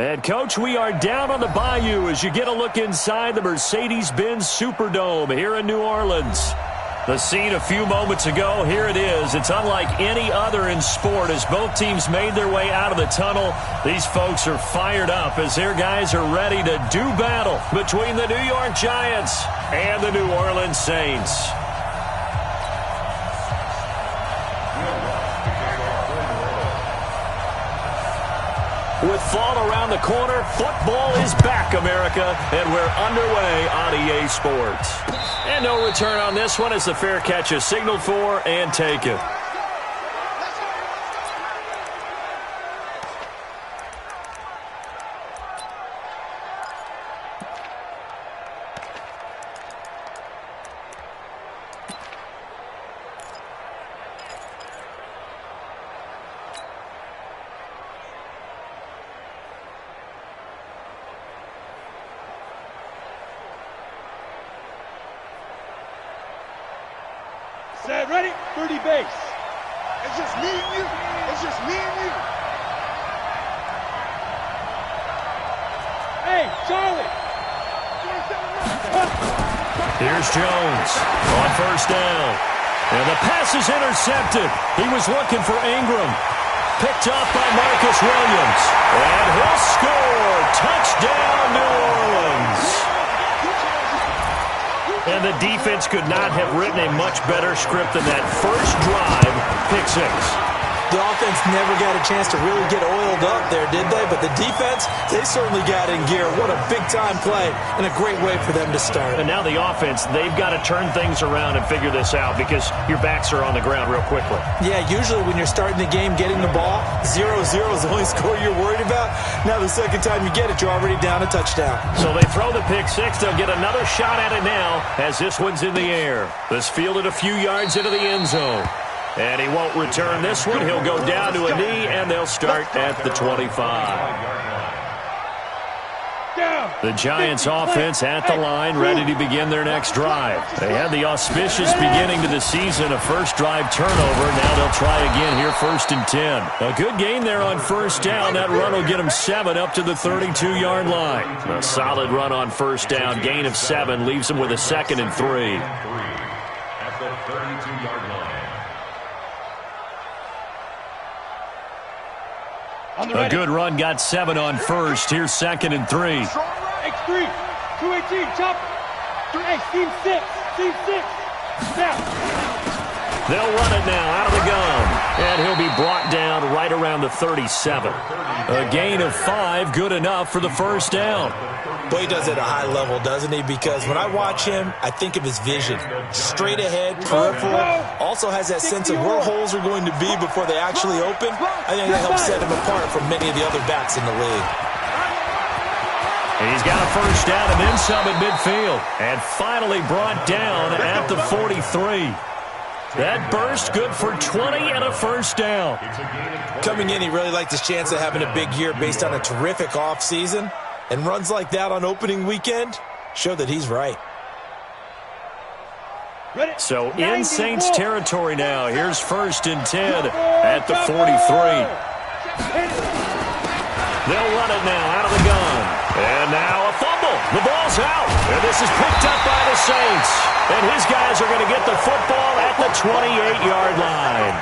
And, Coach, we are down on the bayou as you get a look inside the Mercedes-Benz Superdome here in New Orleans. The scene a few moments ago, here it is. It's unlike any other in sport as both teams made their way out of the tunnel. These folks are fired up as their guys are ready to do battle between the New York Giants and the New Orleans Saints. With fall around the corner, football is back, America, and we're underway on EA Sports. And no return on this one as the fair catch is signaled for and taken. Set, ready? 30 base. It's just me and you. It's just me and you. Hey, Charlie. Here's Jones on first down. And the pass is intercepted. He was looking for Ingram. Picked off by Marcus Williams. And he'll score. Touchdown, New Orleans. And the defense could not have written a much better script than that first drive, pick six. The offense never got a chance to really get oiled up there, did they? But the defense, they certainly got in gear. What a big-time play and a great way for them to start. And now the offense, they've got to turn things around and figure this out because your backs are on the ground real quickly. Yeah, usually when you're starting the game, getting the ball, 0-0 is the only score you're worried about. Now the second time you get it, you're already down a touchdown. So they throw the pick six. They'll get another shot at it now as this one's in the air. This fielded a few yards into the end zone. And he won't return this one. He'll go down to a knee, and they'll start at the 25. The Giants offense at the line, ready to begin their next drive. They had the auspicious beginning to the season, a first drive turnover. Now they'll try again here, 1st and 10. A good gain there on first down. That run will get them 7 up to the 32-yard line. A solid run on first down. Gain of 7 leaves them with a 2nd and 3. At the 32-yard line. A good run got 7 on first. Here's 2nd and 3. X3, 218, chop. Hey, team 6, team 6. Now. They'll run it now out of the gun. And he'll be brought down right around the 37. A gain of 5, good enough for the first down. Boy, he does it at a high level, doesn't he? Because when I watch him, I think of his vision. Straight ahead, peripheral. Also has that sense of where holes are going to be before they actually open. I think that helps set him apart from many of the other backs in the league. He's got a first down and then some at midfield. And finally brought down at the 43. That burst good for 20 and a first down. Coming in, he really liked his chance of having a big year based on a terrific offseason. And runs like that on opening weekend show that he's right. So in Saints territory now. Here's 1st and 10 at the 43. They'll run it now out of the gun. And now a fumble. The ball's out. And this is picked up by the Saints. And his guys are going to get the football at the 28-yard line.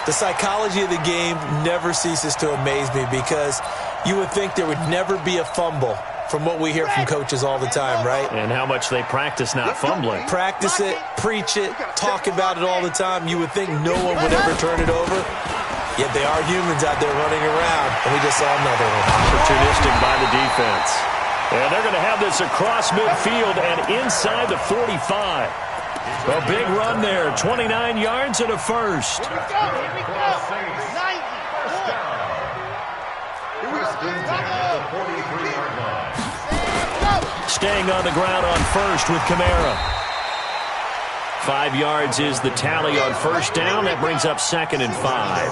The psychology of the game never ceases to amaze me because you would think there would never be a fumble from what we hear from coaches all the time, right? And how much they practice not fumbling. Practice it, preach it, talk about it all the time. You would think no one would ever turn it over. Yet they are humans out there running around, and we just saw another one. Opportunistic by the defense. And they're going to have this across midfield and inside the 45. A big run there, 29 yards and a first. Here we go. 90. Staying on the ground on first with Kamara. 5 yards is the tally on first down. That brings up 2nd and 5.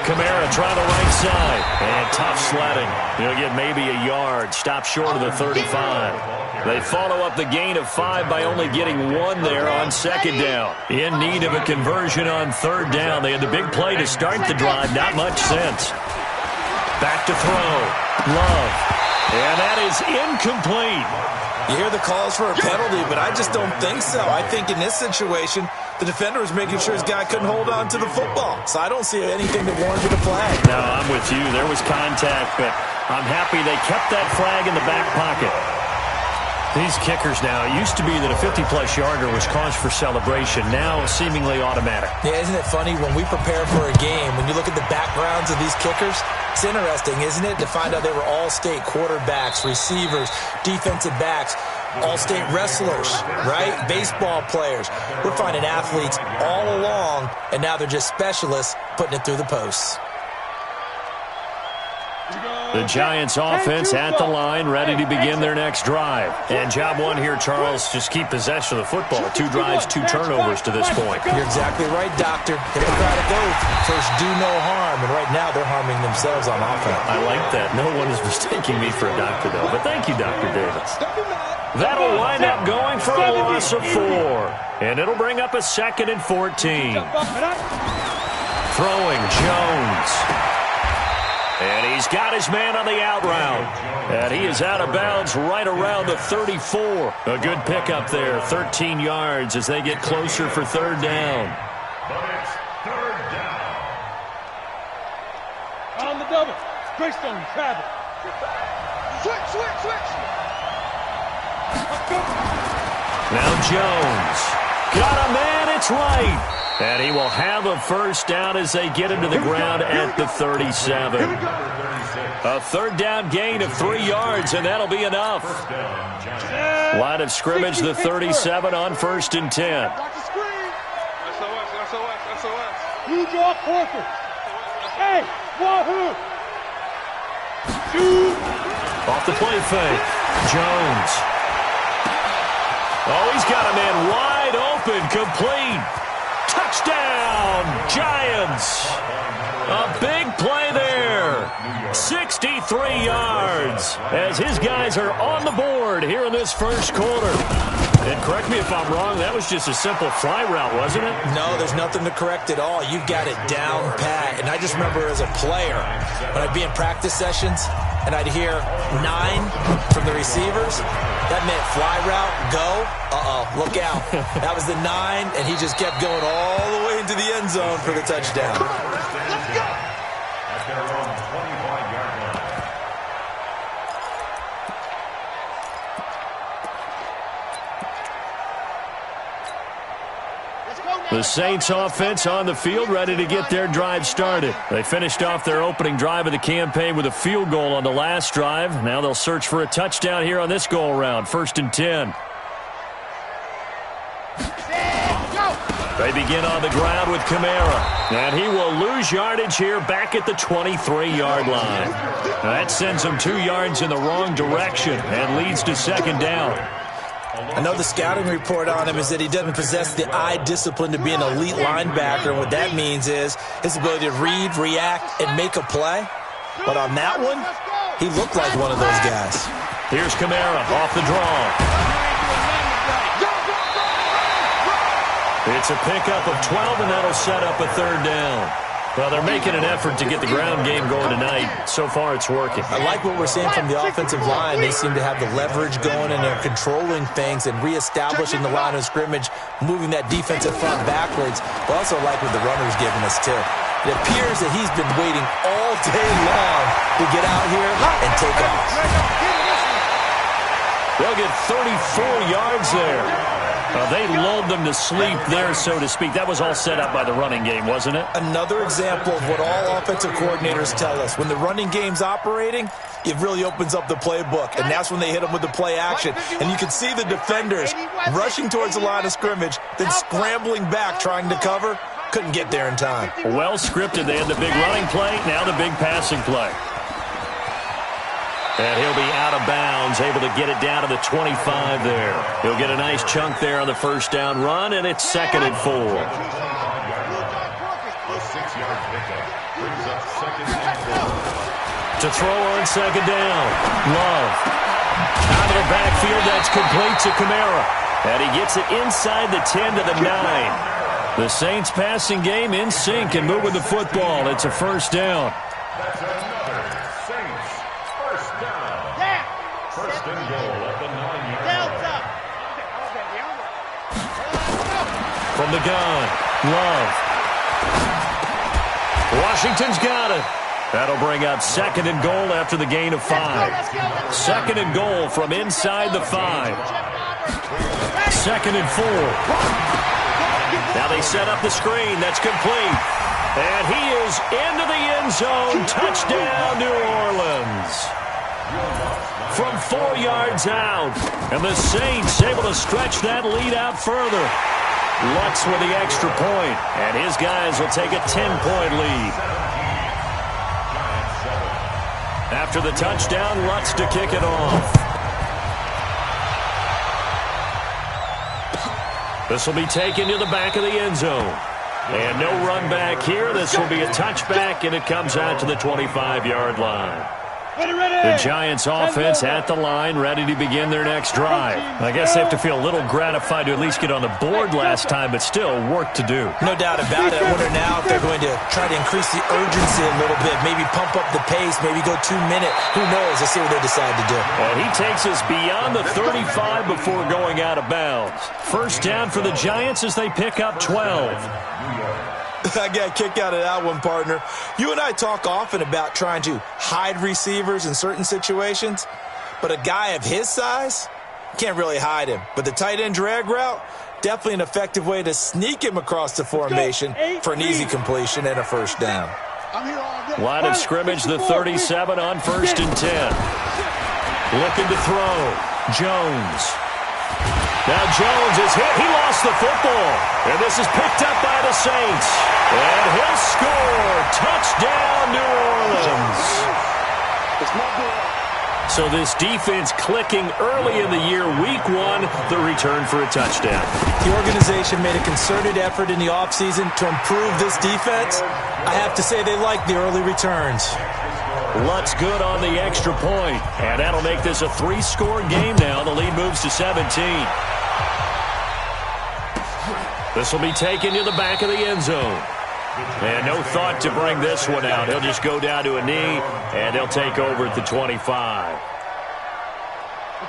Kamara trying the right side. And tough sledding. He'll get maybe a yard. Stop short of the 35. They follow up the gain of 5 by only getting 1 there on second down. In need of a conversion on third down. They had the big play to start the drive. Not much sense. Back to throw. Love. And that is incomplete. You hear the calls for a penalty, but I just don't think so. I think in this situation, the defender was making sure his guy couldn't hold on to the football. So I don't see anything that warranted a flag. No, I'm with you. There was contact, but I'm happy they kept that flag in the back pocket. These kickers now, it used to be that a 50-plus yarder was cause for celebration. Now, seemingly automatic. Yeah, isn't it funny? When we prepare for a game, when you look at the backgrounds of these kickers, it's interesting, isn't it, to find out they were all-state quarterbacks, receivers, defensive backs, all-state wrestlers, right? Baseball players. We're finding athletes all along, and now they're just specialists putting it through the posts. The Giants offense at the line, ready to begin their next drive. And job one here, Charles, just keep possession of the football. 2 drives, 2 turnovers to this point. You're exactly right, Doctor. Hippocratic oath. First, do no harm. And right now, they're harming themselves on offense. I like that. No one is mistaking me for a doctor, though. But thank you, Dr. Davis. That'll wind up going for a loss of 4. And it'll bring up a 2nd and 14. Throwing Jones. And he's got his man on the out route. And he is out of bounds right around the 34. A good pickup there, 13 yards as they get closer for third down. But it's third down. On the double. Greystone, travel. Switch. Now Jones. Got a man, it's right. And he will have a first down as they get into the ground at the 37. A third down gain of 3 yards, and that'll be enough. Line of scrimmage, the 37 on 1st and 10. You draw Corker. Hey, wahoo! Off the play fake. Jones. Oh, he's got a man wide open, complete. Touchdown, Giants. A big play there. 63 yards as his guys are on the board here in this first quarter. And correct me if I'm wrong, that was just a simple fly route, wasn't it? No, there's nothing to correct at all. You've got it down pat. And I just remember as a player, when I'd be in practice sessions and I'd hear 9 from the receivers, that meant fly route, go. Look out. That was the 9, and he just kept going all the way into the end zone for the touchdown. Let's go. At their own 25-yard line. The Saints offense on the field, ready to get their drive started. They finished off their opening drive of the campaign with a field goal on the last drive. Now they'll search for a touchdown here on this go-around, 1st and 10. They begin on the ground with Kamara. And he will lose yardage here back at the 23-yard line. That sends him 2 yards in the wrong direction and leads to 2nd down. I know the scouting report on him is that he doesn't possess the eye discipline to be an elite linebacker. And what that means is his ability to read, react, and make a play. But on that one, he looked like one of those guys. Here's Kamara off the draw. It's a pickup of 12, and that'll set up a 3rd down. Well, they're making an effort to get the ground game going tonight. So far, it's working. I like what we're seeing from the offensive line. They seem to have the leverage going, and they're controlling things and reestablishing the line of scrimmage, moving that defensive front backwards. But also like what the runner's giving us, too. It appears that he's been waiting all day long to get out here and take off. They'll get 34 yards there. They lulled them to sleep there, so to speak. That was all set up by the running game, wasn't it? Another example of what all offensive coordinators tell us. When the running game's operating, it really opens up the playbook, and that's when they hit them with the play action. And you can see the defenders rushing towards the line of scrimmage, then scrambling back, trying to cover. Couldn't get there in time. Well scripted. They had the big running play, now the big passing play. And he'll be out of bounds, able to get it down to the 25 there. He'll get a nice chunk there on the first down run, and it's 2nd and 4. A 6-yard pickup. Brings up second and goal. To throw on second down. Love. Out of the backfield, that's complete to Kamara. And he gets it inside the 10 to the 9. The Saints passing game in sync and moving the football. It's a first down. That's another Saints first down. First and goal at the 9-yard line. From the gun, Love. Washington's got it. That'll bring up second and goal after the gain of 5. Second and goal from inside the 5. Second and 4. Now they set up the screen. That's complete. And he is into the end zone. Touchdown, New Orleans. From 4 yards out. And the Saints able to stretch that lead out further. Lutz with the extra point. And his guys will take a 10-point lead. After the touchdown, Lutz to kick it off. This will be taken to the back of the end zone. And no run back here. This will be a touchback, and it comes out to the 25-yard line. The Giants offense at the line, ready to begin their next drive. I guess they have to feel a little gratified to at least get on the board last time, but still work to do. No doubt about it. I wonder now if they're going to try to increase the urgency a little bit, maybe pump up the pace, maybe go 2 minute. Who knows? Let's see what they decide to do. And he takes us beyond the 35 before going out of bounds. First down for the Giants as they pick up 12. I got a kick out of that one, partner. You and I talk often about trying to hide receivers in certain situations, but a guy of his size, can't really hide him. But the tight end drag route, definitely an effective way to sneak him across the formation for an easy completion and a first down. Line of scrimmage, the 37 on first and 10. Looking to throw. Jones. Now Jones is hit. He lost the football. And this is picked up by the Saints. And he'll score. Touchdown, New Orleans. So this defense clicking early in the year, week 1, the return for a touchdown. The organization made a concerted effort in the offseason to improve this defense. I have to say they like the early returns. Lutz good on the extra point. And that'll make this a 3-score game now. The lead moves to 17. This will be taken to the back of the end zone. And no thought to bring this one out. He'll just go down to a knee, and they'll take over at the 25.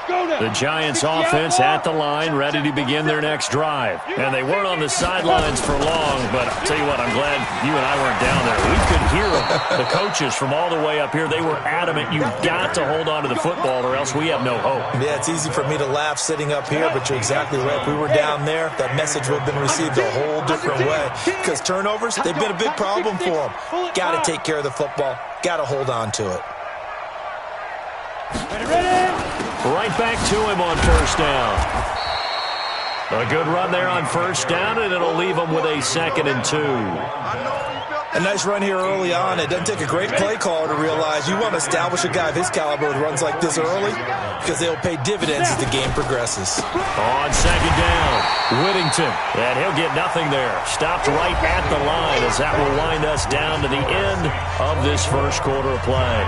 The Giants offense at the line, ready to begin their next drive. And they weren't on the sidelines for long, but I'll tell you what, I'm glad you and I weren't down there. We could hear them. The coaches from all the way up here, they were adamant, you've got to hold on to the football or else we have no hope. Yeah, it's easy for me to laugh sitting up here, but you're exactly right. If we were down there, that message would have been received a whole different way. Because turnovers, they've been a big problem for them. Got to take care of the football. Got to hold on to it. Right back to him on first down. A good run there on first down, and it'll leave him with a 2nd and 2. A nice run here early on. It doesn't take a great play caller to realize you want to establish a guy of his caliber with runs like this early because they'll pay dividends as the game progresses. On second down, Whittington. And he'll get nothing there. Stopped right at the line as that will wind us down to the end of this first quarter of play.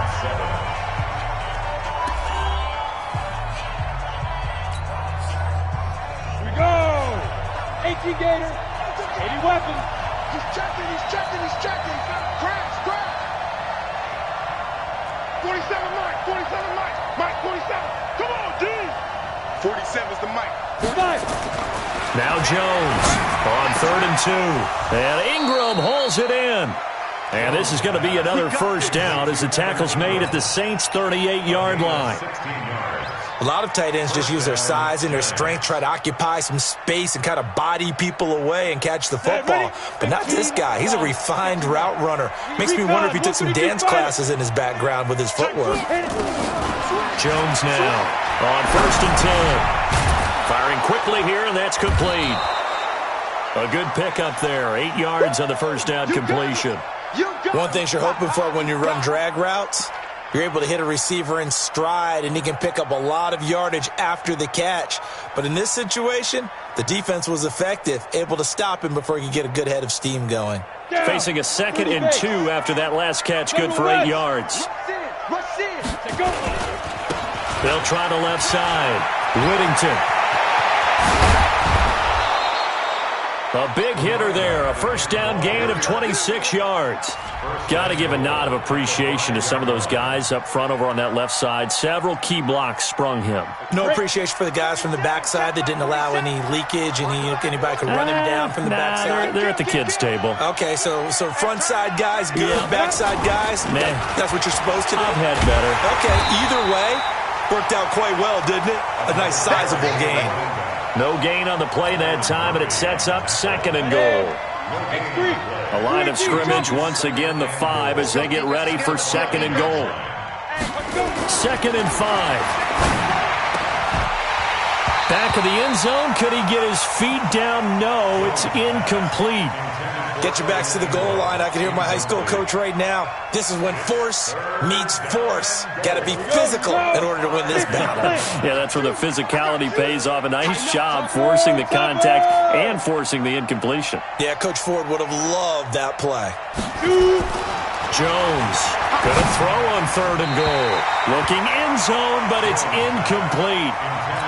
Gator, 80 weapons. He's checking. Crash. 47 Mike. 47. Come on, D. 47's the Mike. 45. Now Jones on 3rd and 2. And Ingram hauls it in. And this is going to be another first down as the tackle's made at the Saints' 38-yard line. A lot of tight ends just use their size and their strength, try to occupy some space and kind of body people away and catch the football. But not this guy. He's a refined route runner. Makes me wonder if he took some dance classes in his background with his footwork. Jones now on 1st and 10. Firing quickly here, and that's complete. A good pickup there. 8 yards on the first down completion. One thing you're hoping for when you run drag routes, you're able to hit a receiver in stride, and he can pick up a lot of yardage after the catch. But in this situation, the defense was effective, able to stop him before he could get a good head of steam going. Facing a 2nd and 2 after that last catch, good for 8 yards. They'll try the left side. Whittington. A big hitter there. A first down gain of 26 yards. Got to give a nod of appreciation to some of those guys up front over on that left side. Several key blocks sprung him. No appreciation for the guys from the backside that didn't allow any leakage, anybody could run him down from the backside. They're at the kids' table. Okay, so front side guys good, backside guys, that's what you're supposed to do? I've had better. Okay, either way, worked out quite well, didn't it? A nice sizable gain. No gain on the play that time, and it sets up 2nd and goal. A line of scrimmage, once again the 5 as they get ready for 2nd and goal. 2nd and 5. Back of the end zone. Could he get his feet down? No, it's incomplete. Get your backs to the goal line. I can hear my high school coach right now. This is when force meets force. Got to be physical in order to win this battle. Yeah, that's where the physicality pays off. A nice job forcing the contact and forcing the incompletion. Yeah, Coach Ford would have loved that play. Jones gonna throw on 3rd and goal. Looking end zone, but it's incomplete.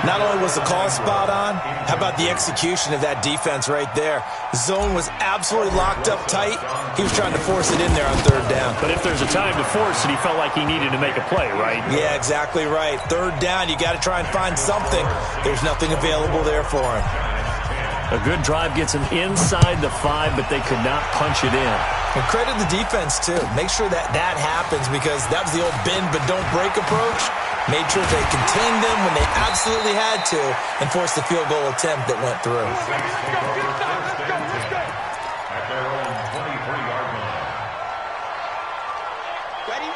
Not only was the call spot on, how about the execution of that defense right there? Zone was absolutely locked up tight. He was trying to force it in there on 3rd down. But if there's a time to force it, he felt like he needed to make a play, right? Yeah, exactly right. 3rd down, you got to try and find something. There's nothing available there for him. A good drive gets him inside the 5, but they could not punch it in. And credit the defense, too. Make sure that happens because that was the old bend but don't break approach. Made sure they contained them when they absolutely had to and forced the field goal attempt that went through.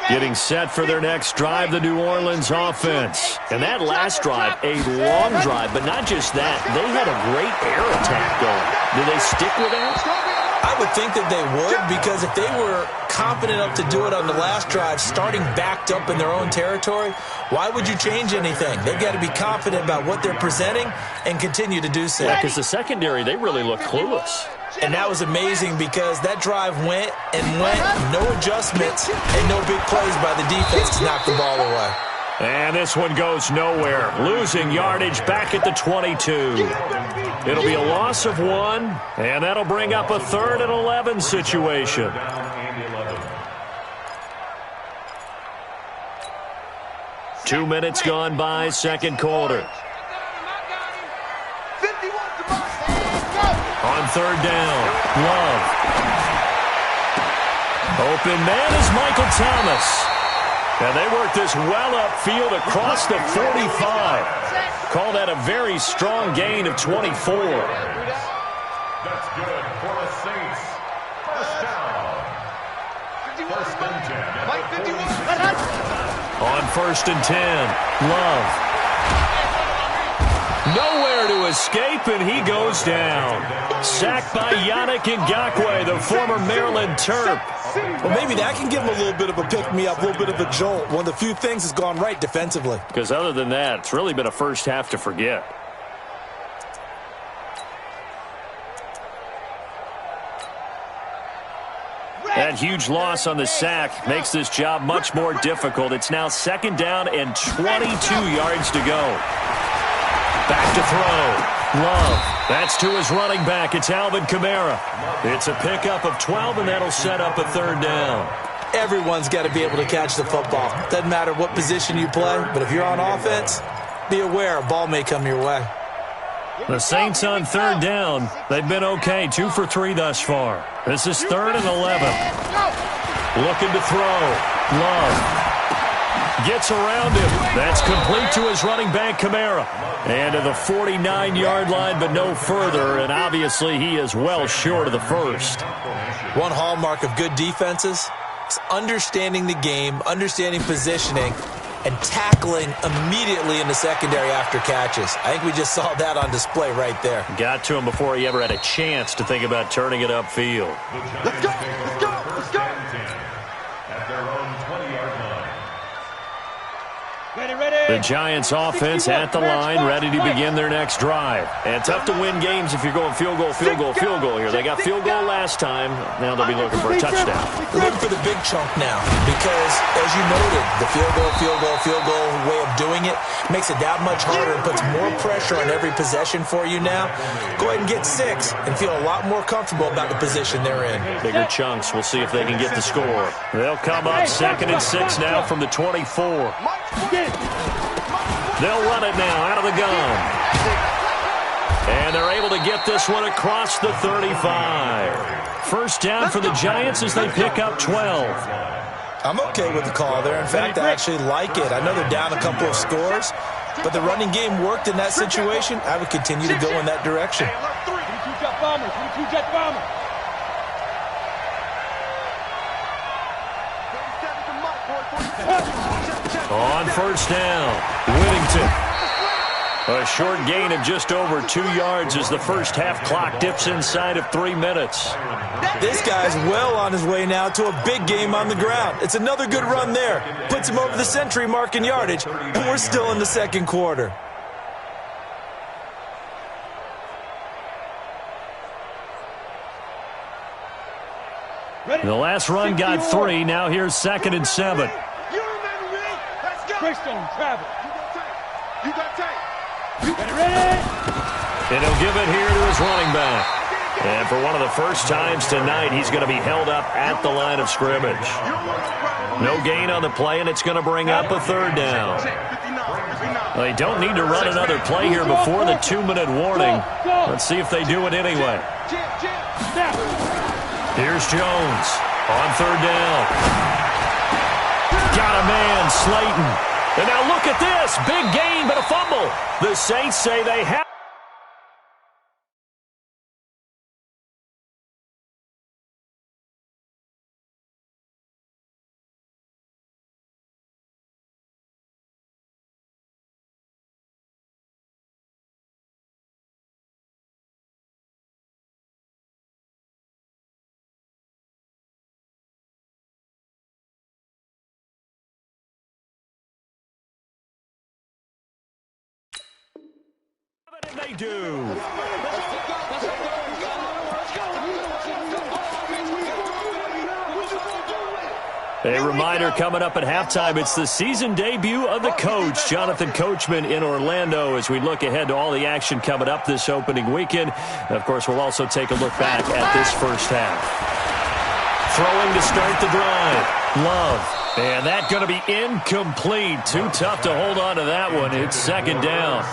Getting set for their next drive, the New Orleans offense. And that last drive, a long drive, but not just that. They had a great air attack going. Do they stick with that? I would think that they would, because if they were confident enough to do it on the last drive, starting backed up in their own territory, why would you change anything? They've got to be confident about what they're presenting and continue to do so. Yeah, because the secondary, they really look clueless. And that was amazing because that drive went and went, no adjustments, and no big plays by the defense to knock the ball away. And this one goes nowhere. Losing yardage back at the 22. It'll be a loss of 1, and that'll bring up a 3rd and 11 situation. Two minutes gone by, 2nd quarter. On 3rd down, Love. Open man is Michael Thomas. And they work this well upfield across the 45. Call that a very strong gain of 24. That's good for the Saints. First down. 1st and 10. On 1st and 10, Love. Nowhere to escape, and he goes down. Sacked by Yannick Ngakoue, the former Maryland Terp. Well, maybe that can give him a little bit of a pick-me-up, a little bit of a jolt. One of the few things that's gone right defensively. Because other than that, it's really been a first half to forget. That huge loss on the sack makes this job much more difficult. It's now 2nd down and 22 yards to go. Back to throw. Love. That's to his running back. It's Alvin Kamara. It's a pickup of 12, and that'll set up a 3rd down. Everyone's got to be able to catch the football. Doesn't matter what position you play, but if you're on offense, be aware a ball may come your way. The Saints on 3rd down. They've been okay. 2 for 3 thus far. This is 3rd and 11. Looking to throw. Love. Gets around him. That's complete to his running back, Kamara. And to the 49-yard line, but no further. And obviously, he is well short of the 1st. One hallmark of good defenses is understanding the game, understanding positioning, and tackling immediately in the secondary after catches. I think we just saw that on display right there. Got to him before he ever had a chance to think about turning it upfield. Let's go! Let's go! Let's go! At their own 20-yard line. Ready, ready. The Giants offense at the line, ready to begin their next drive. And tough to win games if you're going field goal, field goal, field goal here. They got field goal last time. Now they'll be looking for a touchdown. They're looking for the big chunk now because, as you noted, the field goal way of doing it makes it that much harder and puts more pressure on every possession for you now. Go ahead and get 6 and feel a lot more comfortable about the position they're in. Bigger chunks. We'll see if they can get the score. They'll come up 2nd and 6 now from the 24. They'll run it now out of the gun. And they're able to get this one across the 35. First down for the Giants as they pick up 12. I'm okay with the call there. In fact, I actually like it. I know they're down a couple of scores, but the running game worked in that situation. I would continue to go in that direction. On first down, Whittington. A short gain of just over 2 yards as the first half clock dips inside of 3 minutes. This guy's well on his way now to a big game on the ground. It's another good run there. Puts him over the century mark in yardage, and we're still in the second quarter. The last run got 3. Now here's 2nd and 7. Travel. You got tape. And he'll give it here to his running back. And for one of the first times tonight, he's going to be held up at the line of scrimmage. No gain on the play, and it's going to bring up a 3rd down. They don't need to run another play here before the 2-minute warning. Let's see if they do it anyway. Here's Jones on 3rd down. Got a man, Slayton. And now look at this. Big gain, but a fumble. The Saints say they have. They do. A reminder coming up at halftime, it's the season debut of the coach, Jonathan Coachman, in Orlando, as we look ahead to all the action coming up this opening weekend. And of course, we'll also take a look back at this first half. Throwing to start the drive. Love. And that's going to be incomplete. Too tough to hold on to that one. It's 2nd down.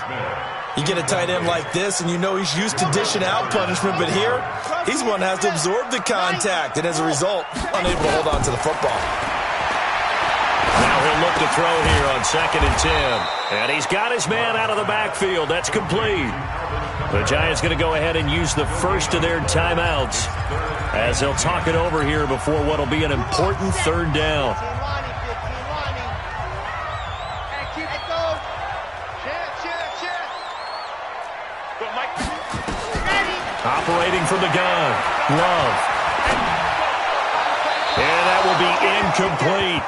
You get a tight end like this, and you know he's used to dishing out punishment, but here, he's one that has to absorb the contact, and as a result, unable to hold on to the football. Now he'll look to throw here on 2nd and 10. And he's got his man out of the backfield. That's complete. The Giants going to go ahead and use the first of their timeouts as they'll talk it over here before what will be an important 3rd down. Operating from the gun, Love. And that will be incomplete.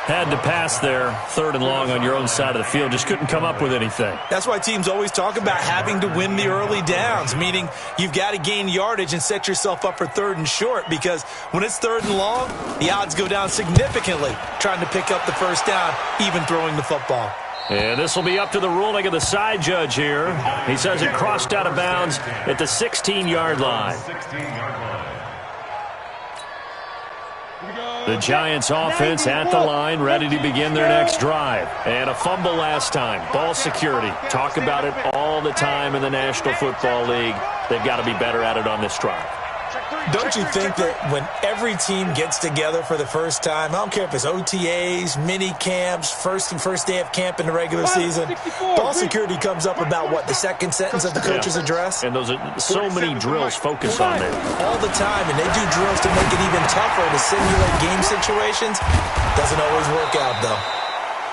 Had to pass there, 3rd and long on your own side of the field. Just couldn't come up with anything. That's why teams always talk about having to win the early downs, meaning you've got to gain yardage and set yourself up for 3rd and short, because when it's 3rd and long, the odds go down significantly trying to pick up the first down, even throwing the football. And this will be up to the ruling of the side judge here. He says it crossed out of bounds at the 16-yard line. The Giants offense at the line, ready to begin their next drive. And a fumble last time. Ball security. Talk about it all the time in the National Football League. They've got to be better at it on this drive. Don't you think that when every team gets together for the first time, I don't care if it's OTAs, mini camps, first day of camp in the regular season, ball security comes up about, what, the second sentence of the coach's address? And those are so many drills focus on that. All the time, and they do drills to make it even tougher to simulate game situations. Doesn't always work out, though.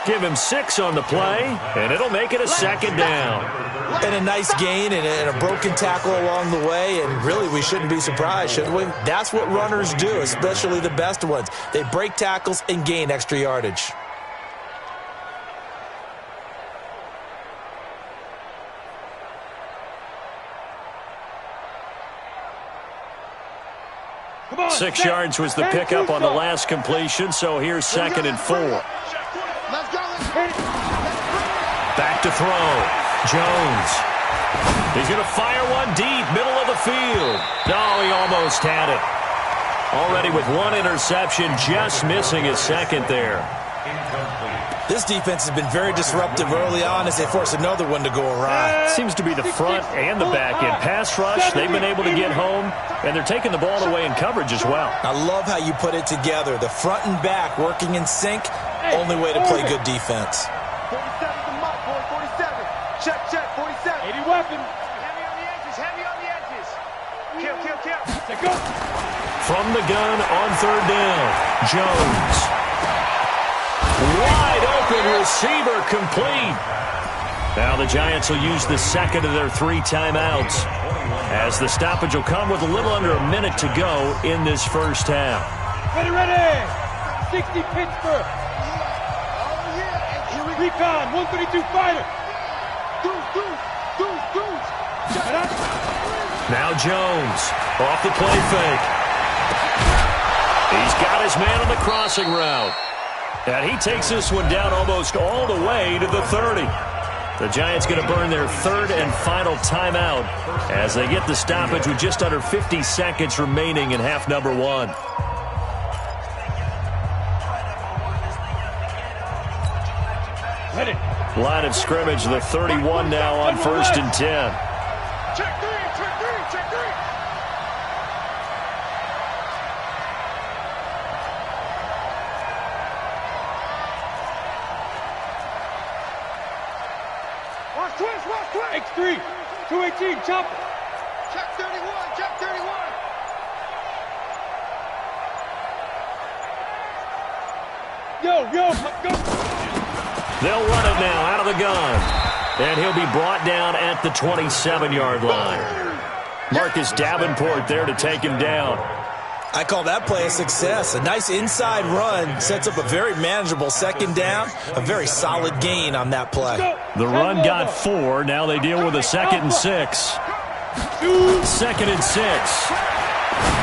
Give him 6 on the play, and it'll make it a 2nd down. And a nice gain and a broken tackle along the way, and really we shouldn't be surprised, should we? That's what runners do, especially the best ones. They break tackles and gain extra yardage. 6 yards was the pickup on the last completion, so here's 2nd and 4. Back to throw. Jones. He's going to fire one deep, middle of the field. No, he almost had it. Already with 1 interception, just missing his 2nd there. This defense has been very disruptive early on as they force another one to go awry. Seems to be the front and the back end. Pass rush, they've been able to get home, and they're taking the ball away in coverage as well. I love how you put it together. The front and back working in sync, only way to play good defense. 47's the mark, boy, 47. Check, 47. 80 weapon. Heavy on the edges, heavy on the edges. Kill. Let's go. From the gun on 3rd down, Jones. Wide open receiver complete. Now the Giants will use the 2nd of their 3 timeouts, as the stoppage will come with a little under a minute to go in this first half. Ready. 60 Pittsburgh. Recon, 132 fighter. Now Jones off the play fake. He's got his man on the crossing route. And he takes this one down almost all the way to the 30. The Giants going to burn their 3rd and final timeout as they get the stoppage with just under 50 seconds remaining in half number 1. Line of scrimmage, the 31 now on 1st and 10. Check three. Watch twist. X3, 218, chopper. Check 31. Yo, go. They'll run it now out of the gun. And he'll be brought down at the 27-yard line. Marcus Davenport there to take him down. I call that play a success. A nice inside run sets up a very manageable 2nd down. A very solid gain on that play. The run got 4. Now they deal with a 2nd and 6. 2nd and 6.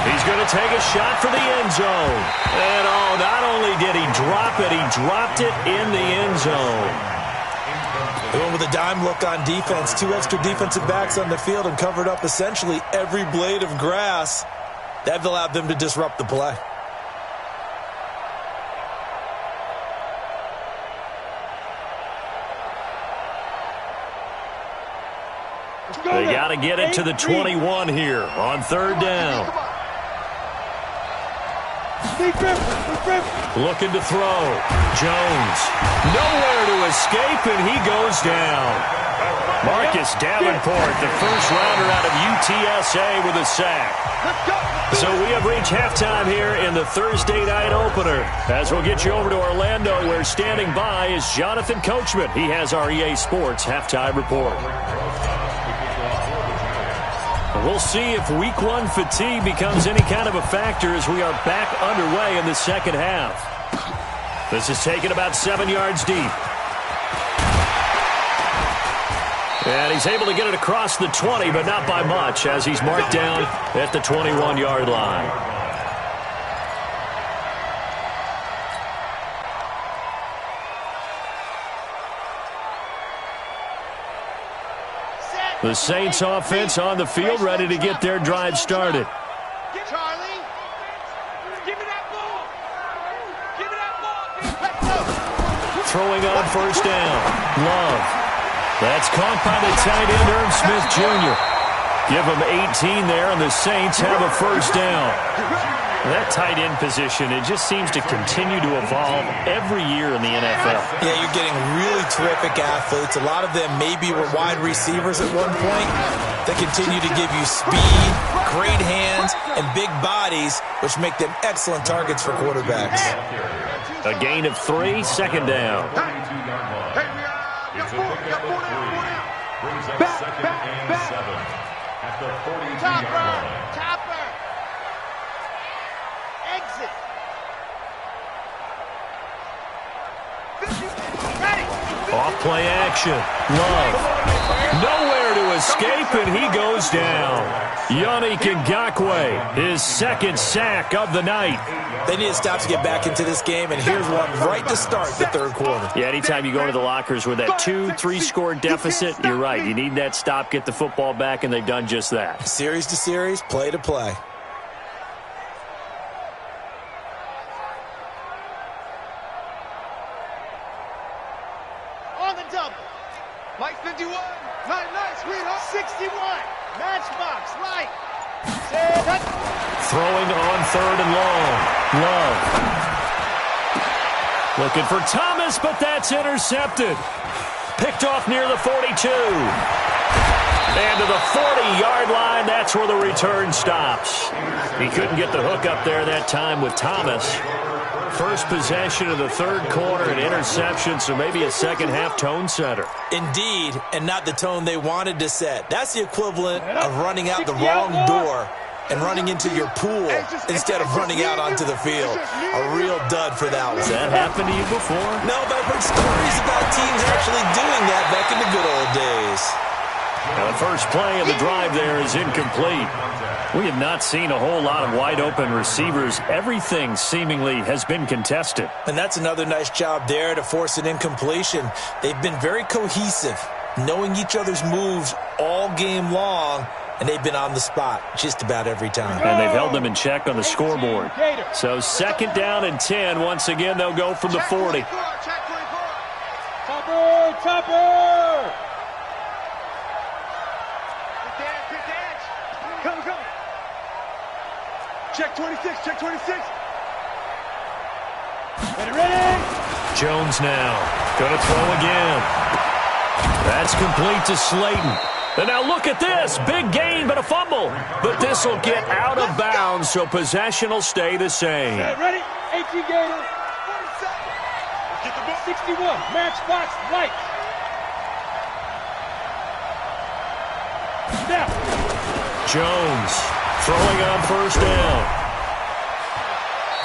He's going to take a shot for the end zone. And not only did he drop it, he dropped it in the end zone. They went with a dime look on defense. 2 extra defensive backs on the field and covered up essentially every blade of grass. That allowed them to disrupt the play. They got to get it to the 21 here on 3rd down. Looking to throw. Jones. Nowhere to escape, and he goes down. Marcus Davenport, the first rounder out of UTSA with a sack. So we have reached halftime here in the Thursday night opener. As we'll get you over to Orlando, where standing by is Jonathan Coachman. He has our EA Sports halftime report. We'll see if Week 1 fatigue becomes any kind of a factor as we are back underway in the 2nd half. This is taken about 7 yards deep. And he's able to get it across the 20, but not by much, as he's marked down at the 21-yard line. The Saints offense on the field, ready to get their drive started. Charlie, give me that ball. Give me that ball. Throwing on 1st down. Love. That's caught by the tight end, Irv Smith Jr. Give him 18 there, and the Saints have a 1st down. That tight end position, it just seems to continue to evolve every year in the NFL. Yeah, you're getting really terrific athletes. A lot of them maybe were wide receivers at one point. They continue to give you speed, great hands, and big bodies, which make them excellent targets for quarterbacks. A gain of 3, 2nd down. Topper. Exit. Off play action. Love. Nowhere to escape, and he goes down. Yannick Ngakoue, his second sack of the night. They need to stop to get back into this game, and here's one right to start the third quarter. Yeah, anytime you go into the lockers with that 2-3 score deficit, you're right. You need that stop, get the football back, and they've done just that. Series to series, play to play. On the double. Mike 51. Nice, sweetheart. 61. Matchbox, right. Throwing on third and long. Love. Looking for Thomas, but that's intercepted. Picked off near the 42. And to the 40-yard line, that's where the return stops. He couldn't get the hook up there that time with Thomas. First possession of the third quarter, an interception, so maybe a second-half tone setter. Indeed, and not the tone they wanted to set. That's the equivalent of running out the wrong door and running into your pool instead of running out onto the field. A real dud for that one. Has that happened to you before? No, but I've heard stories about teams actually doing that back in the good old days. Now the first play of the drive there is incomplete. We have not seen a whole lot of wide-open receivers. Everything seemingly has been contested. And that's another nice job there to force an incompletion. They've been very cohesive, knowing each other's moves all game long, and they've been on the spot just about every time. And they've held them in check on the scoreboard. So second down and 10. Once again, they'll go from the 40. Topper! Come. Check 26, check 26. Ready. Jones now. Going to throw again. That's complete to Slayton. And now look at this. Big gain, but a fumble. But this will get out of bounds, so possession will stay the same. Ready? 18 Gator. 61. Matchbox right. Snap. Jones throwing on first down.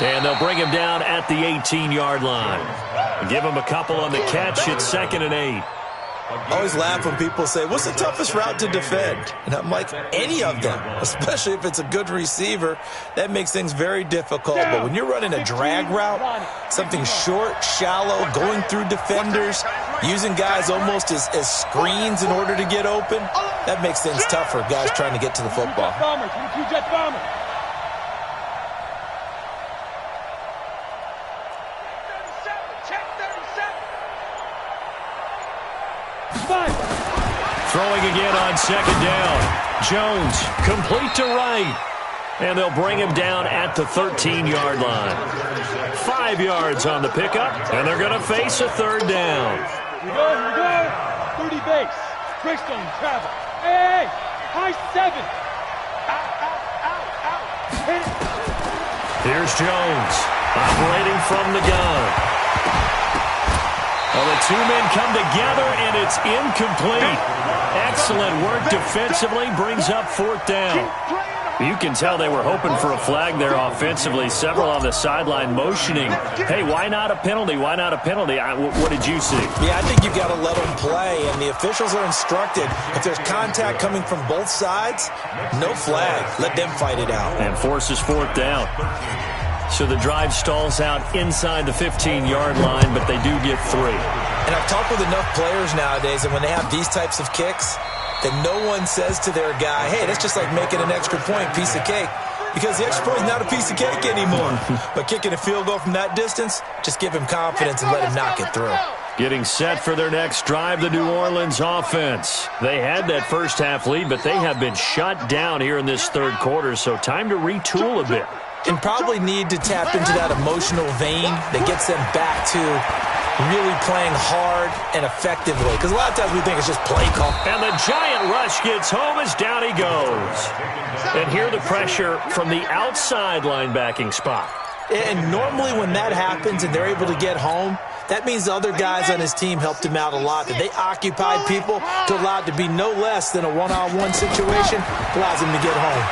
And they'll bring him down at the 18-yard line. Give him a couple on the catch. It's 2nd and 8. I always laugh when people say, what's the toughest route to defend? And I'm like, any of them, especially if it's a good receiver. That makes things very difficult. But when you're running a drag route, something short, shallow, going through defenders, using guys almost as screens in order to get open, that makes things tougher, guys trying to get to the football. Jet bomber. Throwing again on second down. Jones complete to right. And they'll bring him down at the 13-yard line. 5 yards on the pickup, and they're going to face a third down. Here we go. 30 base. Greystone travel. Hey, high 7. Out. Hit it. Here's Jones operating from the gun. Well, the two men come together, and it's incomplete. Excellent work defensively, brings up 4th down. You can tell they were hoping for a flag there offensively. Several on the sideline motioning. Hey, why not a penalty? Why not a penalty? What did you see? Yeah, I think you've got to let them play, and the officials are instructed. If there's contact coming from both sides, no flag. Let them fight it out. And forces 4th down. So the drive stalls out inside the 15-yard line, but they do get 3. And I've talked with enough players nowadays, and when they have these types of kicks, that no one says to their guy, hey, that's just like making an extra point, piece of cake. Because the extra point is not a piece of cake anymore. But kicking a field goal from that distance, just give him confidence and let him knock it through. Getting set for their next drive, the New Orleans offense. They had that first half lead, but they have been shut down here in this third quarter, so time to retool a bit. And probably need to tap into that emotional vein that gets them back to really playing hard and effectively. Because a lot of times we think it's just play call. And the giant rush gets home as down he goes. And here the pressure from the outside linebacking spot. And normally when that happens and they're able to get home, that means the other guys on his team helped him out a lot. That they occupied people to allow it to be no less than a one-on-one situation, allows him to get home.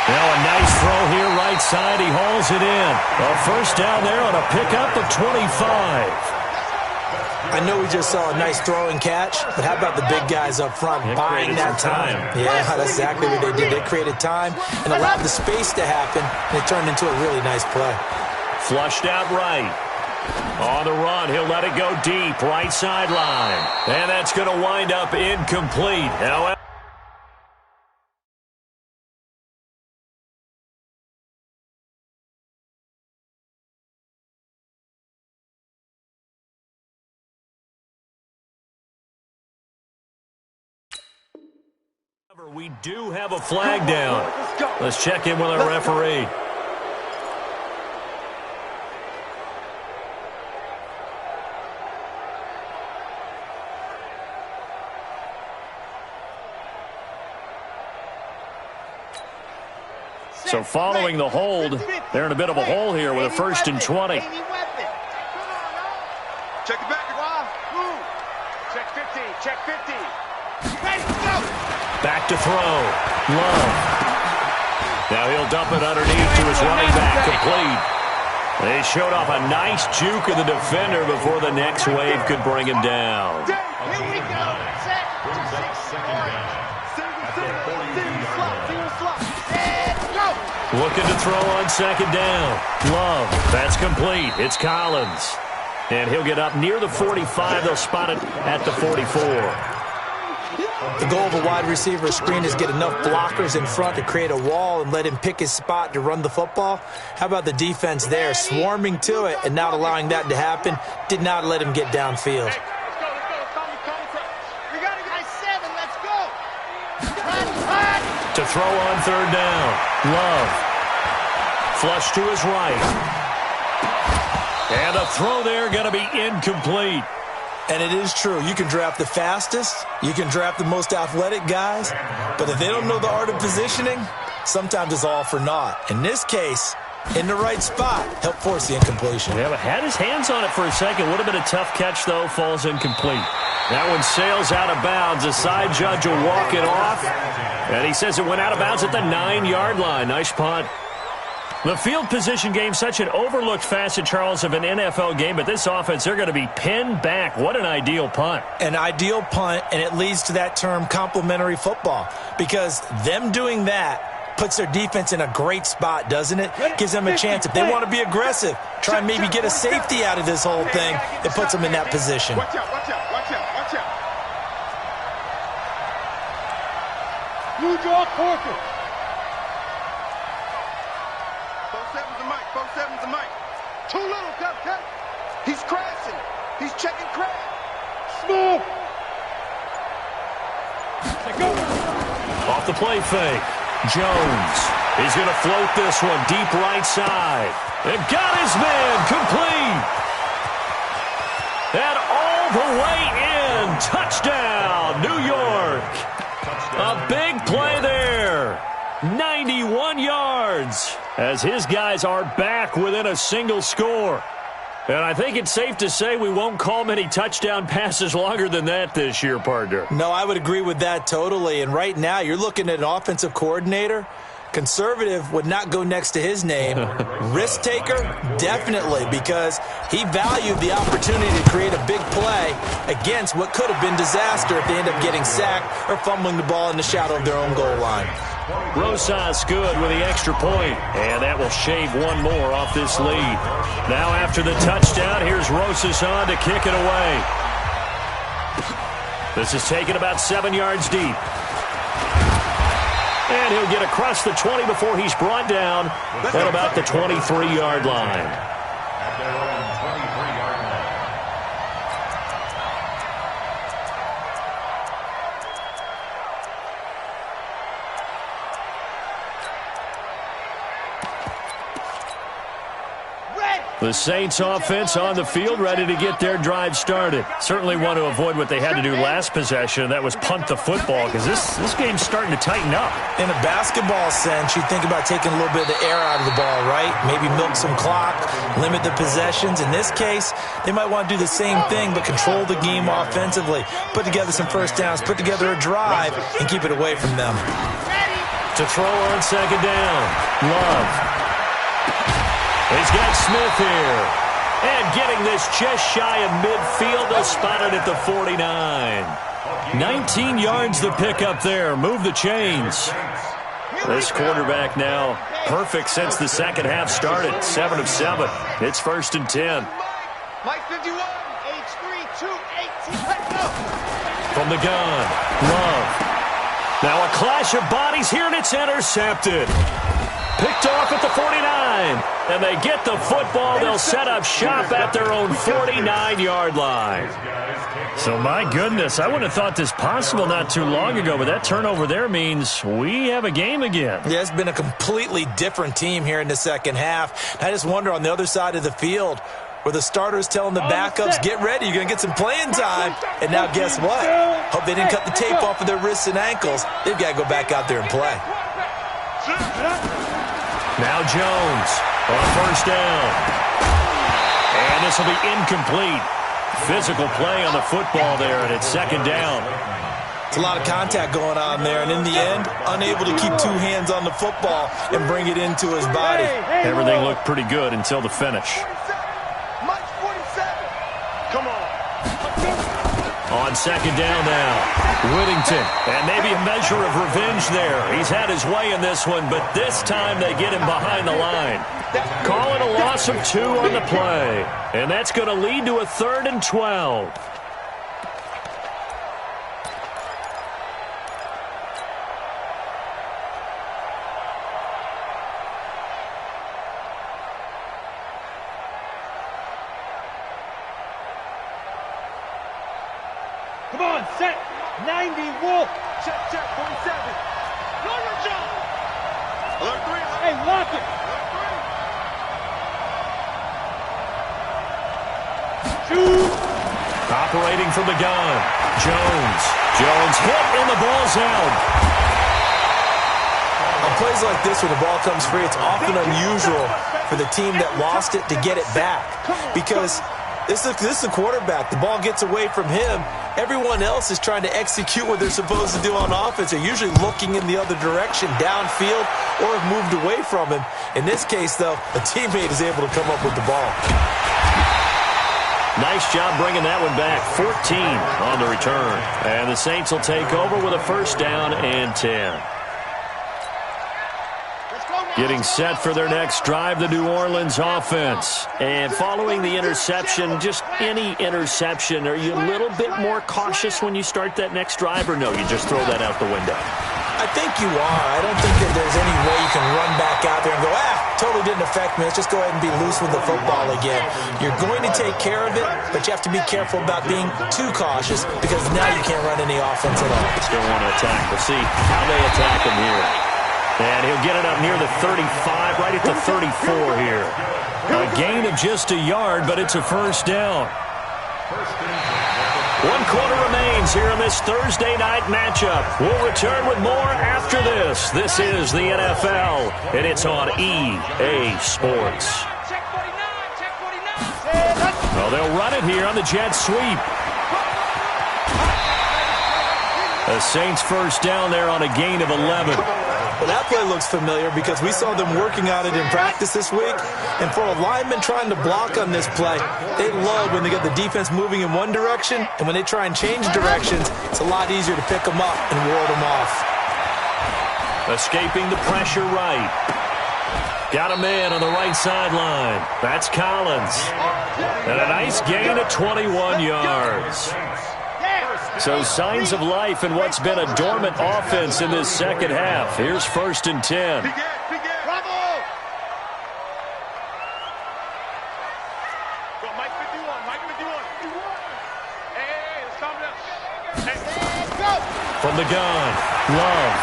Now a nice throw here right side. He hauls it in. A first down there on a pickup of 25. I know we just saw a nice throw and catch, but how about the big guys up front buying that time? Yeah, that's exactly what they did. They created time and allowed the space to happen, and it turned into a really nice play. Flushed out right. On the run, he'll let it go deep, right sideline. And that's going to wind up incomplete. However, we do have a flag down. Let's check in with our referee. So following the hold, they're in a bit of a hole here with a 1st and 20. Check it back. Check 50. Check 50. Ready, go. Back to throw. Love. Now he'll dump it underneath to his running back. Complete. They showed off a nice juke of the defender before the next wave could bring him down. Here we go. Set. Single slot. And go. Looking to throw on 2nd down. Love. That's complete. It's Collins. And he'll get up near the 45. They'll spot it at the 44. The goal of a wide receiver screen is get enough blockers in front to create a wall and let him pick his spot to run the football. How about the defense there, swarming to it and not allowing that to happen? Did not let him get downfield. We got to get 7. Let's go. To throw on 3rd down. Love. Flush to his right. And a throw there going to be incomplete. And it is true. You can draft the fastest. You can draft the most athletic guys. But if they don't know the art of positioning, sometimes it's all for naught. In this case, in the right spot, help force the incompletion. Yeah, but had his hands on it for a second. Would have been a tough catch, though. Falls incomplete. That one sails out of bounds. The side judge will walk it off. And he says it went out of bounds at the 9-yard line. Nice punt. The field position game, such an overlooked facet, Charles, of an NFL game, but this offense, they're going to be pinned back. What an ideal punt. An ideal punt, and it leads to that term complementary football, because them doing that puts their defense in a great spot, doesn't it? Gives them a chance. If they want to be aggressive, try and maybe get a safety out of this whole thing, it puts them in that position. Watch out, watch out, watch out, watch out. New draw quarter. 4-7's the mic. 4-7's the mic. Too little, Cut. He's crashing. He's checking crash. Smooth. Go. Off the play fake. Jones. He's going to float this one deep right side. And got his man complete. And all the way in. Touchdown, New York. A big play there. 91 yards as his guys are back within a single score. And I think it's safe to say we won't call many touchdown passes longer than that this year, partner. No, I would agree with that totally. And right now, you're looking at an offensive coordinator. Conservative would not go next to his name. Risk taker, definitely, because he valued the opportunity to create a big play against what could have been disaster if they end up getting sacked or fumbling the ball in the shadow of their own goal line. Rosas good with the extra point, and that will shave one more off this lead. Now after the touchdown, here's Rosas on to kick it away. This is taken about 7 yards deep. And he'll get across the 20 before he's brought down at about the 23-yard line. At their own 23-yard line. The Saints offense on the field, ready to get their drive started. Certainly want to avoid what they had to do last possession, and that was punt the football, because this game's starting to tighten up. In a basketball sense, you think about taking a little bit of the air out of the ball, right? Maybe milk some clock, limit the possessions. In this case, they might want to do the same thing, but control the game offensively. Put together some first downs, put together a drive, and keep it away from them. To throw on second down, Love. He's got Smith here. And getting this just shy of midfield, they'll spot it at the 49. 19 yards the pick up there. Move the chains. This quarterback now perfect since the second half started. 7 of 7. It's 1st and 10. Mike 51, age 3, 2, 18. Let's go. From the gun, Love. Now a clash of bodies here, and it's intercepted. Picked off at the 49. And they get the football. They'll set up shop at their own 49-yard line. So, my goodness, I wouldn't have thought this possible not too long ago, but that turnover there means we have a game again. Yeah, it's been a completely different team here in the second half. I just wonder on the other side of the field where the starters telling the backups, get ready, you're going to get some playing time. And now guess what? Hope they didn't cut the tape off of their wrists and ankles. They've got to go back out there and play. Now Jones on 1st down. And this will be incomplete. Physical play on the football there, and it's 2nd down. It's a lot of contact going on there, and in the end, unable to keep 2 hands on the football and bring it into his body. Everything looked pretty good until the finish. Mike 47. Come on. On 2nd down now, Whittington, and maybe a measure of revenge there. He's had his way in this one, but this time they get him behind the line. Calling a loss of 2 on the play, and that's going to lead to a 3rd and 12. Come on, set. 90, Wolf. Check, 47. Norman Jones. Alert 3. Hey, lock it. Shoot. Operating from the gun, Jones. Jones hit, and the ball's out. On plays like this where the ball comes free, it's often unusual for the team that lost it to get it back. Because this is the quarterback. The ball gets away from him. Everyone else is trying to execute what they're supposed to do on offense. They're usually looking in the other direction, downfield, or have moved away from him. In this case, though, a teammate is able to come up with the ball. Nice job bringing that one back. 14 on the return. And the Saints will take over with a 1st down and 10. Getting set for their next drive, the New Orleans offense. And following the interception, just any interception, are you a little bit more cautious when you start that next drive, or no, you just throw that out the window? I think you are. I don't think that there's any way you can run back out there and go, totally didn't affect me. Let's just go ahead and be loose with the football again. You're going to take care of it, but you have to be careful about being too cautious because now you can't run any offense at all. Still want to attack. We'll see how they attack him here. And he'll get it up near the 35, right at the 34 here. A gain of just a yard, but it's a 1st down. 1 quarter remains here in this Thursday night matchup. We'll return with more after this. This is the NFL, and it's on EA Sports. Check 49, check 49. Well, they'll run it here on the jet sweep. The Saints 1st down there on a gain of 11. Well, that play looks familiar because we saw them working on it in practice this week. And for a lineman trying to block on this play, they love when they get the defense moving in one direction. And when they try and change directions, it's a lot easier to pick them up and ward them off. Escaping the pressure right. Got a man on the right sideline. That's Collins. And a nice gain of 21 yards. So signs of life in what's been a dormant offense in this second half. Here's 1st and 10. Bravo! Go, Mike 51, Mike 51. Hey, let's calm down. Hey, go! From the gun, Love.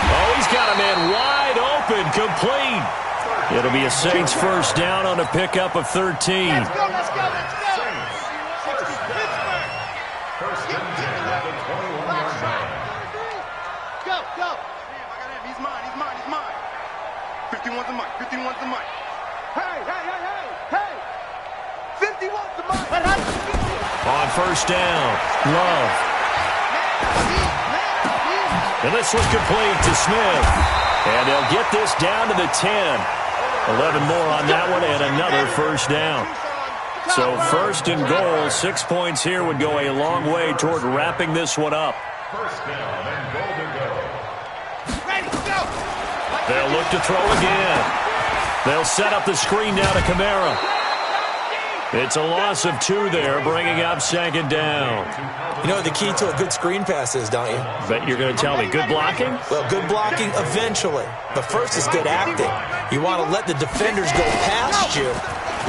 Oh, he's got a man wide open, complete. It'll be a Saints 1st down on a pickup of 13. Let's go, let's go, let's go! He's mine. 51's the mic, 51's the mic. Hey! 51's the mic. On 1st down, Love. And this was complete to Smith. And they'll get this down to the 10. 11 more on that one and another first down. So first and goal, 6 points here would go a long way toward wrapping this one up. First down and goal to go. They'll look to throw again. They'll set up the screen now to Kamara. It's a loss of 2 there, bringing up second down. You know what the key to a good screen pass is, don't you? Bet you're going to tell me good blocking? Well, good blocking eventually. But first is good acting. You want to let the defenders go past you,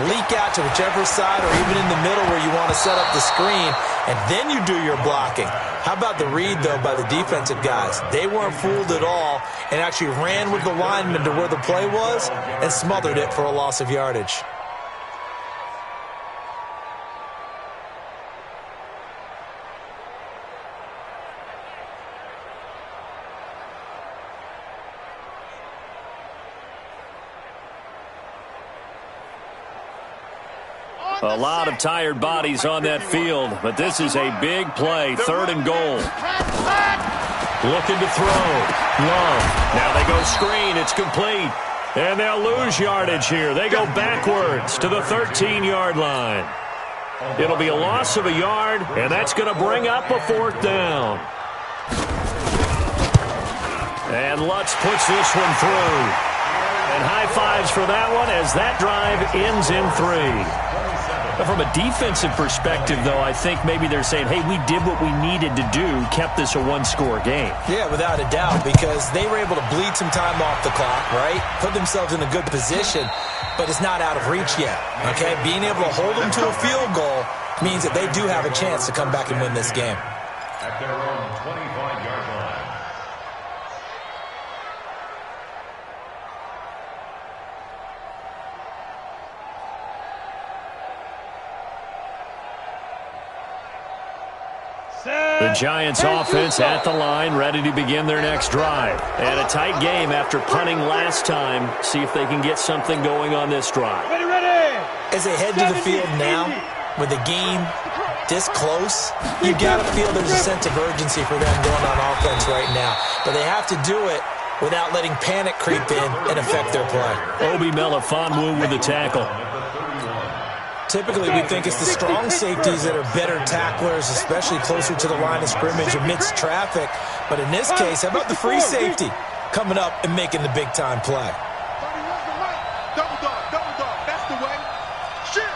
leak out to whichever side or even in the middle where you want to set up the screen, and then you do your blocking. How about the read, though, by the defensive guys? They weren't fooled at all and actually ran with the lineman to where the play was and smothered it for a loss of yardage. A lot of tired bodies on that field, but this is a big play, 3rd and goal. Looking to throw. Love. Now they go screen. It's complete. And they'll lose yardage here. They go backwards to the 13-yard line. It'll be a loss of a yard, and that's going to bring up a 4th down. And Lutz puts this one through. And high fives for that one as that drive ends in 3. From a defensive perspective, though, I think maybe they're saying, hey, we did what we needed to do, kept this a 1-score game. Yeah, without a doubt, because they were able to bleed some time off the clock, right? Put themselves in a good position, but it's not out of reach yet, okay? Being able to hold them to a field goal means that they do have a chance to come back and win this game. At their own 25-yard line. The Giants offense at the line, ready to begin their next drive. And a tight game after punting last time. See if they can get something going on this drive. As they head to the field now, with the game this close, you got to feel there's a sense of urgency for them going on offense right now. But they have to do it without letting panic creep in and affect their play. Obi Melifonwu with the tackle. Typically, we think it's the strong safeties that are better tacklers, especially closer to the line of scrimmage amidst traffic. But in this case, how about the free safety coming up and making the big-time play? Double dog, that's the way. Shit.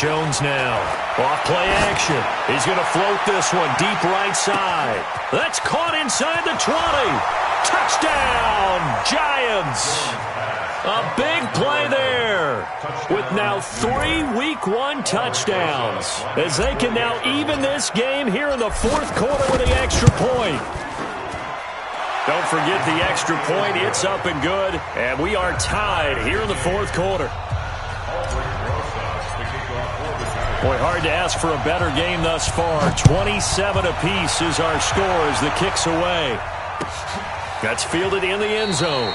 Jones now. Off play action. He's going to float this one deep right side. That's caught inside the 20. Touchdown, Giants. A big play there with now 3 Week 1 touchdowns as they can now even this game here in the 4th quarter with the extra point. Don't forget the extra point. It's up and good, and we are tied here in the 4th quarter. Boy, hard to ask for a better game thus far. 27 apiece is our score as the kick's away. That's fielded in the end zone.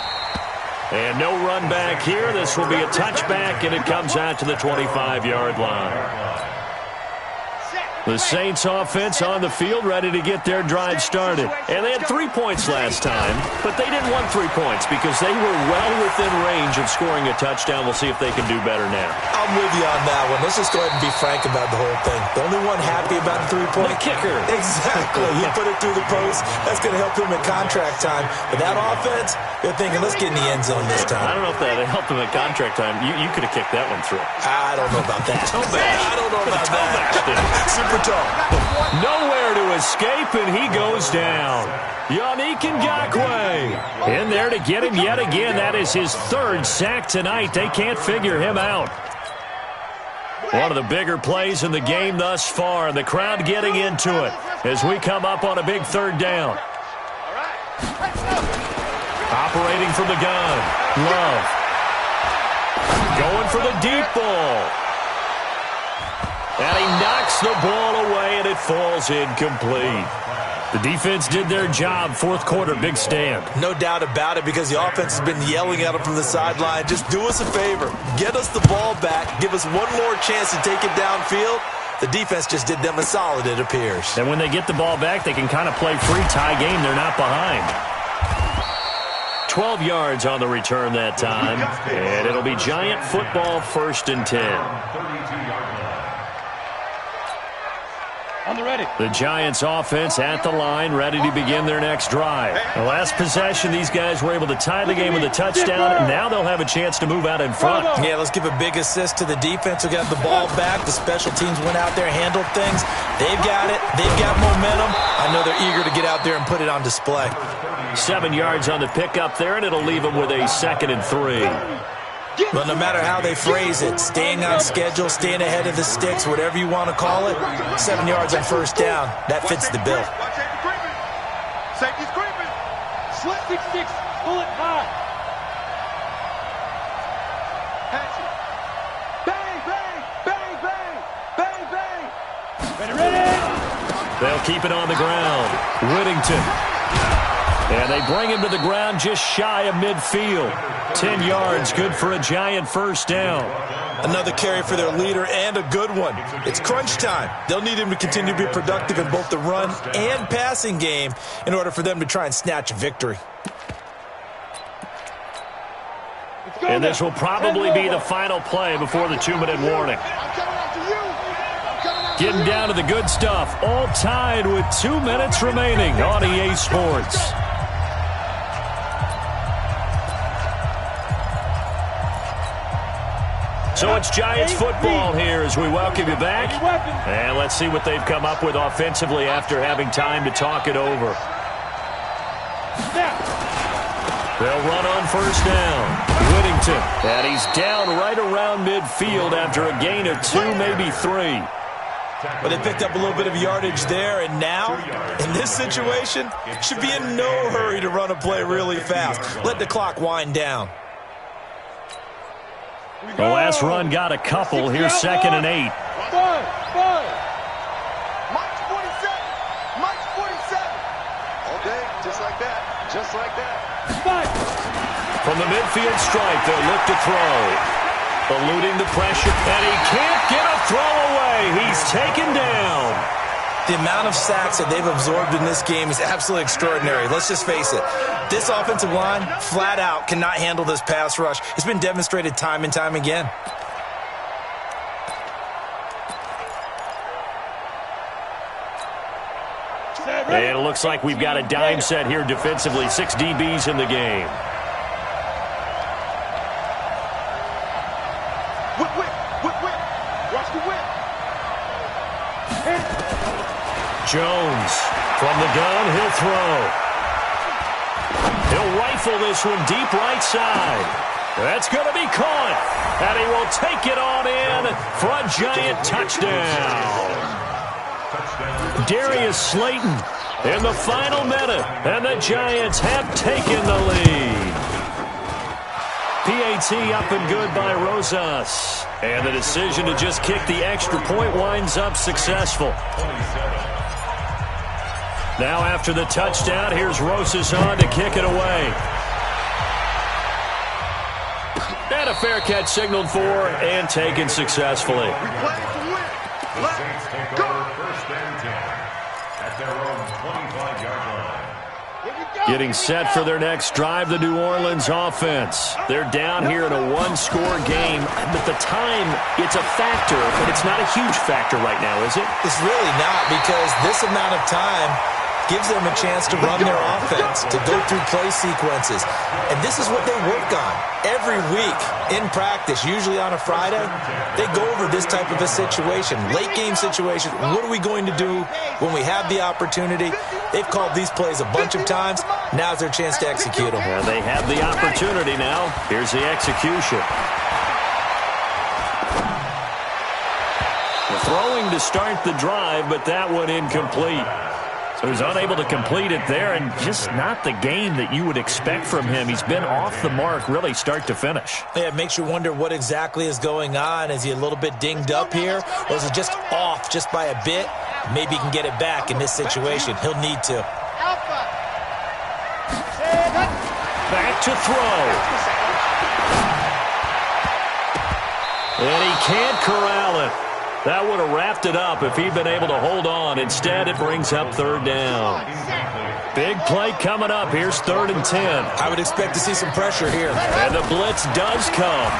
And no run back here. This will be a touchback, and it comes out to the 25-yard line. The Saints offense on the field ready to get their drive started. And they had 3 points last time, but they didn't want 3 points because they were well within range of scoring a touchdown. We'll see if they can do better now. I'm with you on that one. Let's just go ahead and be frank about the whole thing. The only one happy about the 3-point? The kicker. Exactly. He put it through the post. That's going to help him at contract time. But that offense, they're thinking, let's get in the end zone this time. I don't know if that helped him at contract time. You could have kicked that one through. I don't know about that. I don't know about that. Super tough. Nowhere to escape, and he goes down. Yannick Ngakoue in there to get him yet again. That is his 3rd sack tonight. They can't figure him out. One of the bigger plays in the game thus far. The crowd getting into it as we come up on a big 3rd down. Operating from the gun. Love. Going for the deep ball. And he knocks the ball away, and it falls incomplete. The defense did their job. 4th quarter, big stand. No doubt about it, because the offense has been yelling at him from the sideline. Just do us a favor. Get us the ball back. Give us one more chance to take it downfield. The defense just did them a solid, it appears. And when they get the ball back, they can kind of play free tie game. They're not behind. 12 yards on the return that time. And it'll be Giant football, 1st and 10. On the ready. The Giants offense at the line, ready to begin their next drive. The last possession, these guys were able to tie the game with a touchdown, and now they'll have a chance to move out in front. Yeah, let's give a big assist to the defense who got the ball back. The special teams went out there, handled things. They've got it. They've got momentum. I know they're eager to get out there and put it on display. 7 yards on the pickup there, and it'll leave them with a 2nd and 3. But no matter how they phrase it, staying on schedule, staying ahead of the sticks, whatever you want to call it, 7 yards on 1st down, that fits the bill. Safety's creeping. Slip 6-6. Pull it high. Patch it. Bang, bang, bang, bang, bang, bang. Ready, ready. They'll keep it on the ground. Whittington. And they bring him to the ground just shy of midfield. 10 yards, good for a Giant 1st down. Another carry for their leader and a good one. It's crunch time. They'll need him to continue to be productive in both the run and passing game in order for them to try and snatch a victory. And this will probably be the final play before the 2-minute warning. Getting down to the good stuff. All tied with 2 minutes remaining on EA Sports. So it's Giants football here as we welcome you back. And let's see what they've come up with offensively after having time to talk it over. They'll run on 1st down. Whittington. And he's down right around midfield after a gain of 2, maybe 3. But they picked up a little bit of yardage there, and now, in this situation, should be in no hurry to run a play really fast. Let the clock wind down. The last run got a couple. Here's 2nd and 8. Mike 47. Mike 47. All day, just like that. Just like that. From the midfield stripe, they'll look to throw. Eluding the pressure, and he can't get a throw away. He's taken down. The amount of sacks that they've absorbed in this game is absolutely extraordinary. Let's just face it. This offensive line, flat out, cannot handle this pass rush. It's been demonstrated time and time again. And it looks like we've got a dime set here defensively. 6 DBs in the game. Watch the whip. Jones from the gun, he'll throw. He'll rifle this one deep right side. That's going to be caught. And he will take it on in for a Giant touchdown. Darius Slayton in the final minute. And the Giants have taken the lead. PAT up and good by Rosas. And the decision to just kick the extra point winds up successful. Now after the touchdown, here's Rosas on to kick it away. And a fair catch signaled for and taken successfully. Saints take over 1st and 10 at their own 25-yard line. Getting set for their next drive, the New Orleans offense. They're down here in a 1-score game, but the time, it's a factor, but it's not a huge factor right now, is it? It's really not, because this amount of time gives them a chance to run their offense, to go through play sequences. And this is what they work on every week in practice, usually on a Friday. They go over this type of a situation, late game situation. What are we going to do when we have the opportunity? They've called these plays a bunch of times. Now's their chance to execute them. And they have the opportunity now. Here's the execution. Throwing to start the drive, but that one incomplete. So he's unable to complete it there, and just not the game that you would expect from him. He's been off the mark, really, start to finish. Yeah, it makes you wonder what exactly is going on. Is he a little bit dinged up here, or is it just off just by a bit? Maybe he can get it back in this situation. He'll need to. Back to throw. And he can't corral it. That would have wrapped it up if he'd been able to hold on. Instead, it brings up third down. Big play coming up. Here's 3rd and 10. I would expect to see some pressure here. And the blitz does come.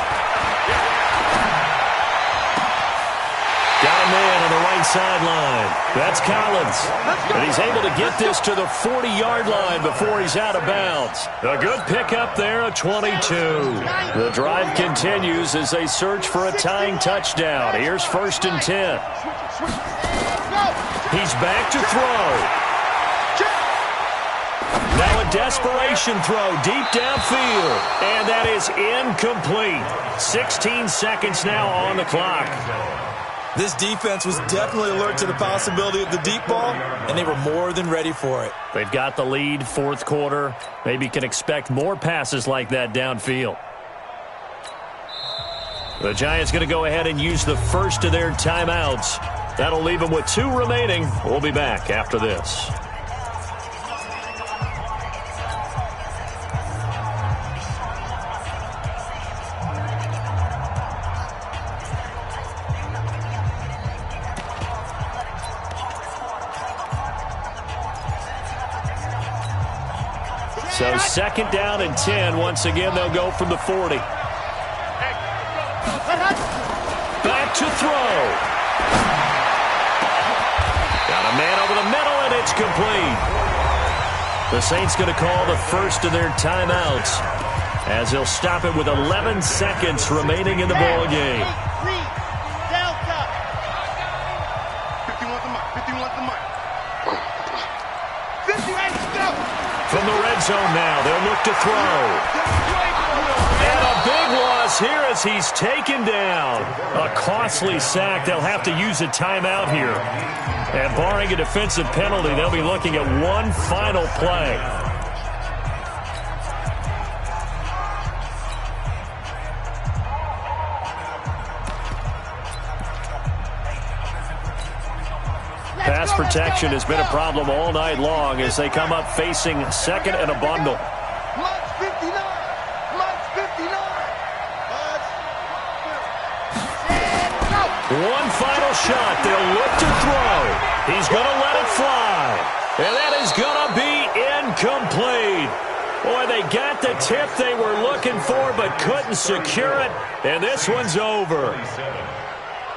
Got a man on the right sideline. That's Collins. And he's able to get this to the 40-yard line before he's out of bounds. A good pickup there, a 22. The drive continues as they search for a tying touchdown. Here's 1st and 10. He's back to throw. Now a desperation throw deep downfield. And that is incomplete. 16 seconds now on the clock. This defense was definitely alert to the possibility of the deep ball, and they were more than ready for it. They've got the lead, 4th quarter. Maybe can expect more passes like that downfield. The Giants going to go ahead and use the first of their timeouts. That'll leave them with 2 remaining. We'll be back after this. So 2nd down and 10. Once again, they'll go from the 40. Back to throw. Got a man over the middle, and it's complete. The Saints going to call the first of their timeouts as they'll stop it with 11 seconds remaining in the ball game. 58 From the red zone now, they'll look to throw. And a big loss here as he's taken down. A costly sack. They'll have to use a timeout here. And barring a defensive penalty, they'll be looking at one final play. Pass protection has been a problem all night long as they come up facing 2nd and a bundle. March 59. March 59. One final shot. They'll look to throw. He's going to let it fly. And that is going to be incomplete. Boy, they got the tip they were looking for but couldn't secure it. And this one's over.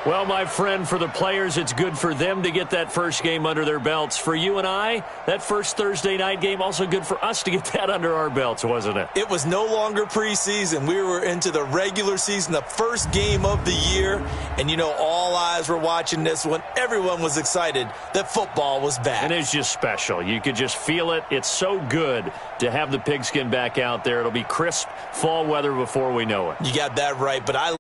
Well, my friend, for the players, it's good for them to get that first game under their belts. For you and I, that first Thursday night game, also good for us to get that under our belts, wasn't it? It was no longer preseason. We were into the regular season, the first game of the year. And, you know, all eyes were watching this one. Everyone was excited that football was back. And it's just special. You could just feel it. It's so good to have the pigskin back out there. It'll be crisp fall weather before we know it. You got that right, but I